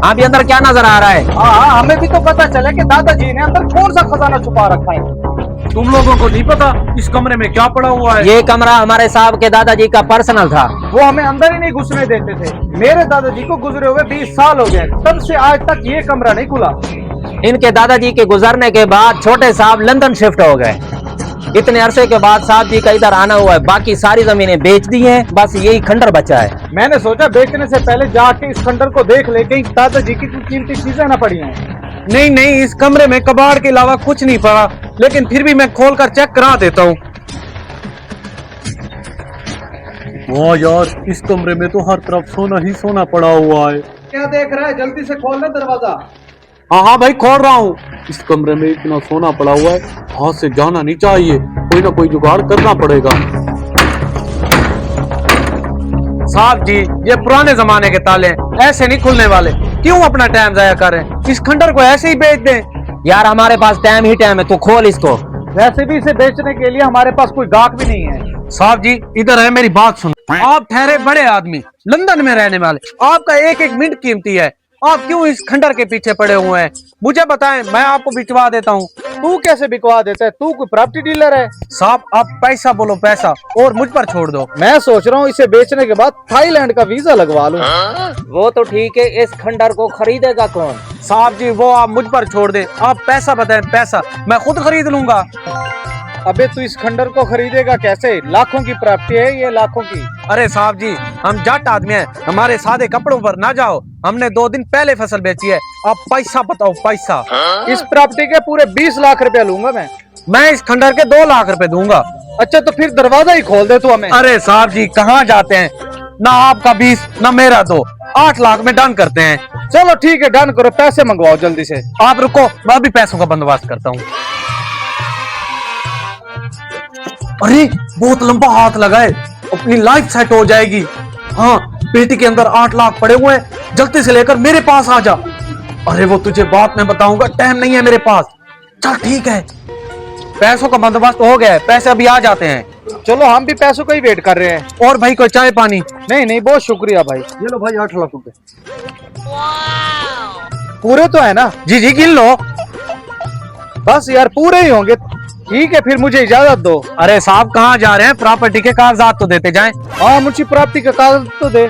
हाँ भी अंदर क्या नजर आ रहा है? हाँ, हमें भी तो पता चला कि दादाजी ने अंदर कौन सा खजाना छुपा रखा है। तुम लोगों को नहीं पता इस कमरे में क्या पड़ा हुआ है? ये कमरा हमारे साहब के दादाजी का पर्सनल था। वो हमें अंदर ही नहीं घुसने देते थे। मेरे दादाजी को गुजरे हुए 20 साल हो गए, तब से आज तक ये कमरा नहीं खुला। इनके दादाजी के गुजरने के बाद छोटे साहब लंदन शिफ्ट हो गए। इतने अरसे के बाद साहब जी का इधर आना हुआ है। बाकी सारी जमीनें बेच दी हैं, बस यही खंडर बचा है। मैंने सोचा बेचने से पहले जाके इस खंडर को देख ले, कहीं दादाजी की कुछ कीमती चीजें न पड़ी हैं। नहीं नहीं, इस कमरे में कबाड़ के अलावा कुछ नहीं पड़ा, लेकिन फिर भी मैं खोलकर चेक करा देता हूँ। वाह यार, इस कमरे में तो हर तरफ सोना ही सोना पड़ा हुआ है। क्या देख रहा है, जल्दी से खोल ले दरवाजा। हाँ हाँ भाई, खोल रहा हूँ। इस कमरे में इतना सोना पड़ा हुआ है, हाथ से जाना नहीं चाहिए, कोई ना कोई जुगाड़ करना पड़ेगा। साहब जी, ये पुराने जमाने के ताले हैं, ऐसे नहीं खुलने वाले। क्यों अपना टाइम जाया करें, इस खंडर को ऐसे ही बेच दें। यार हमारे पास टाइम ही टाइम है, तू खोल इसको। वैसे भी इसे बेचने के लिए हमारे पास कोई गाहक भी नहीं है। साहब जी इधर है, मेरी बात सुन। आप ठहरे बड़े आदमी, लंदन में रहने वाले, आपका एक एक मिनट कीमती है। आप क्यों इस खंडर के पीछे पड़े हुए हैं? मुझे बताएं, मैं आपको बिचवा देता हूँ। तू कैसे बिकवा देता है, तू कोई प्रॉपर्टी डीलर है? साहब आप पैसा बोलो, पैसा, और मुझ पर छोड़ दो। मैं सोच रहा हूँ इसे बेचने के बाद थाईलैंड का वीजा लगवा लूं। वो तो ठीक है, इस खंडर को खरीदेगा कौन? साहब जी वो आप मुझ पर छोड़ दे, आप पैसा बताएं, पैसा मैं खुद खरीद लूंगा। अबे तू इस खंडर को खरीदेगा कैसे? लाखों की प्रॉपर्टी है ये, लाखों की। अरे साहब जी, हम जाट आदमी हैं, हमारे सादे कपड़ों पर ना जाओ। हमने 2 दिन पहले फसल बेची है, आप पैसा बताओ, पैसा। इस प्रॉपर्टी के पूरे 20 लाख रुपया लूंगा मैं इस खंडर के 2 लाख रुपए दूंगा। अच्छा तो फिर दरवाजा ही खोल दे तू हमें। अरे साहब जी कहाँ जाते हैं, ना आपका 20 ना मेरा 2, 8 लाख में डन करते हैं। चलो ठीक है, डन करो, पैसे मंगवाओ जल्दी से। आप रुको, मैं अभी पैसों का बंदोबस्त करता हूँ। अरे बहुत लंबा हाथ लगा है, अपनी लाइफ सेट हो जाएगी। हाँ, पेटी के अंदर 8 लाख पड़े हुए हैं, जल्दी से लेकर मेरे पास आ जा। अरे वो तुझे बात मैं बताऊंगा, टाइम नहीं है मेरे पास। चल ठीक है, पैसों का बंदोबस्त हो गया है, पैसे अभी आ जाते हैं। चलो हम भी पैसों का ही वेट कर रहे हैं। और भाई कोई चाय पानी? नहीं नहीं, बहुत शुक्रिया भाई। ये लो भाई 8 लाख रुपए। पूरे तो है ना? जी जी गिन लो। बस यार पूरे ही होंगे। ठीक है फिर मुझे इजाजत दो। अरे साहब कहाँ जा रहे हैं, प्रॉपर्टी के कागजात तो देते जाएं। हाँ मुझे प्रॉपर्टी का कागज तो दे।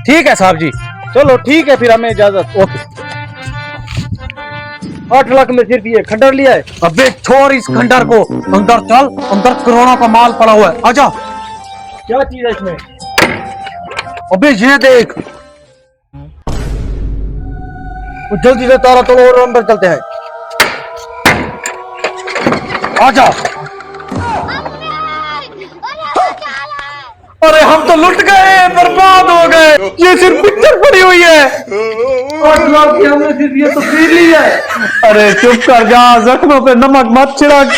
ठीक है साहब जी। चलो ठीक है फिर, हमें इजाजत। ओके। 8 लाख में सिर्फ ये खंडर लिया है। अबे छोड़ इस खंडर को, अंदर चल, अंदर करोड़ों का माल पड़ा हुआ है, आजा। क्या चीज है इसमें? अबे ये देख, जल्दी से ताला तोड़ो और अंदर चलते हैं। आजा। अरे हम तो लुट गए, बर्बाद हो गए, ये सिर्फ पिक्चर पड़ी हुई है। 8 लाख की हमने सिर्फ ये तस्वीर ली है। अरे चुप कर जा, जख्मों पे नमक मत छिड़क।